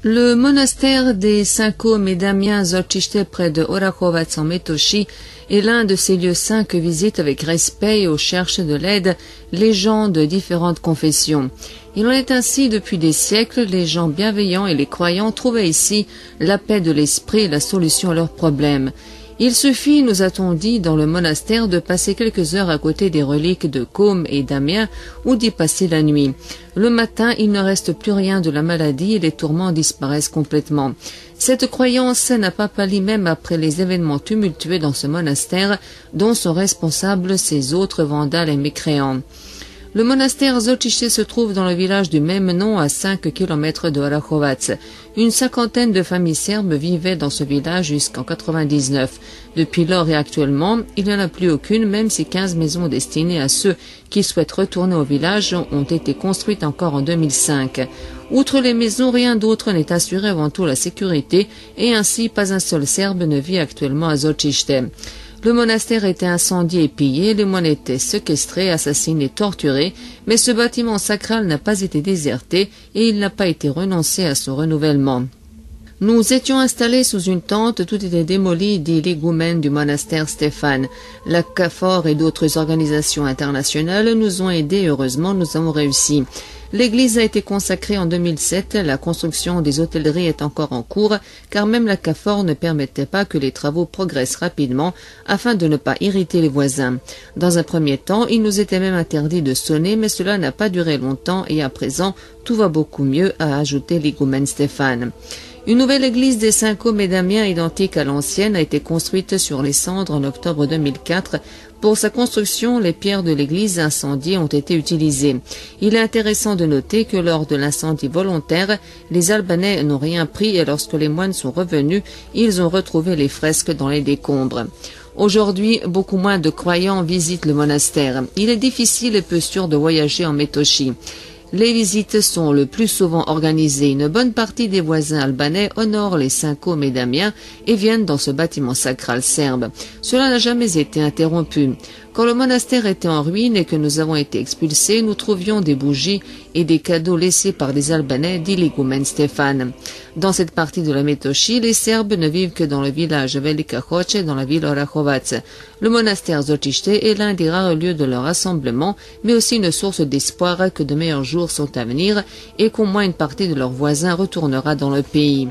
Le monastère des Saint-Côme et Damien Zolcichte près de Orachovac en Metochi est l'un de ces lieux saints que visitent avec respect et où cherchent de l'aide les gens de différentes confessions. Il en est ainsi depuis des siècles, les gens bienveillants et les croyants trouvaient ici la paix de l'esprit et la solution à leurs problèmes. Il suffit, nous a-t-on dit, dans le monastère de passer quelques heures à côté des reliques de Côme et d'Amiens ou d'y passer la nuit. Le matin, il ne reste plus rien de la maladie et les tourments disparaissent complètement. Cette croyance n'a pas pâli même après les événements tumultueux dans ce monastère dont sont responsables ces autres vandales et mécréants. Le monastère Zolcichte se trouve dans le village du même nom à 5 km de Orachovac. Une cinquantaine de familles serbes vivaient dans ce village jusqu'en 99. Depuis lors et actuellement, il n'y en a plus aucune, même si 15 maisons destinées à ceux qui souhaitent retourner au village ont été construites encore en 2005. Outre les maisons, rien d'autre n'est assuré avant tout la sécurité et ainsi pas un seul Serbe ne vit actuellement à Zolcichte. Le monastère était incendié et pillé, les moines étaient séquestrés, assassinés, torturés, mais ce bâtiment sacral n'a pas été déserté et il n'a pas été renoncé à son renouvellement. Nous étions installés sous une tente, tout était démoli, dit l'égoumène du monastère Stéphane. La CAFOR et d'autres organisations internationales nous ont aidés et heureusement nous avons réussi. L'église a été consacrée en 2007, la construction des hôtelleries est encore en cours, car même la CAFOR ne permettait pas que les travaux progressent rapidement afin de ne pas irriter les voisins. Dans un premier temps, il nous était même interdit de sonner, mais cela n'a pas duré longtemps et à présent, tout va beaucoup mieux, a ajouté l'égoumène Stéphane. Une nouvelle église des Saint-Côme et d'Amiens, identique à l'ancienne, a été construite sur les cendres en octobre 2004. Pour sa construction, les pierres de l'église incendiée ont été utilisées. Il est intéressant de noter que lors de l'incendie volontaire, les Albanais n'ont rien pris et lorsque les moines sont revenus, ils ont retrouvé les fresques dans les décombres. Aujourd'hui, beaucoup moins de croyants visitent le monastère. Il est difficile et peu sûr de voyager en Metochi. Les visites sont le plus souvent organisées. Une bonne partie des voisins albanais honorent les Saint-Côme et d'Amiens et viennent dans ce bâtiment sacral serbe. Cela n'a jamais été interrompu. Quand le monastère était en ruine et que nous avons été expulsés, nous trouvions des bougies et des cadeaux laissés par des Albanais, dit l'égoumène Stéphane. Dans cette partie de la Metochi, les Serbes ne vivent que dans le village Velika Hoce dans la ville Orachovac. Le monastère Zolcište est l'un des rares lieux de leur rassemblement, mais aussi une source d'espoir que de meilleurs jours sont à venir et qu'au moins une partie de leurs voisins retournera dans le pays.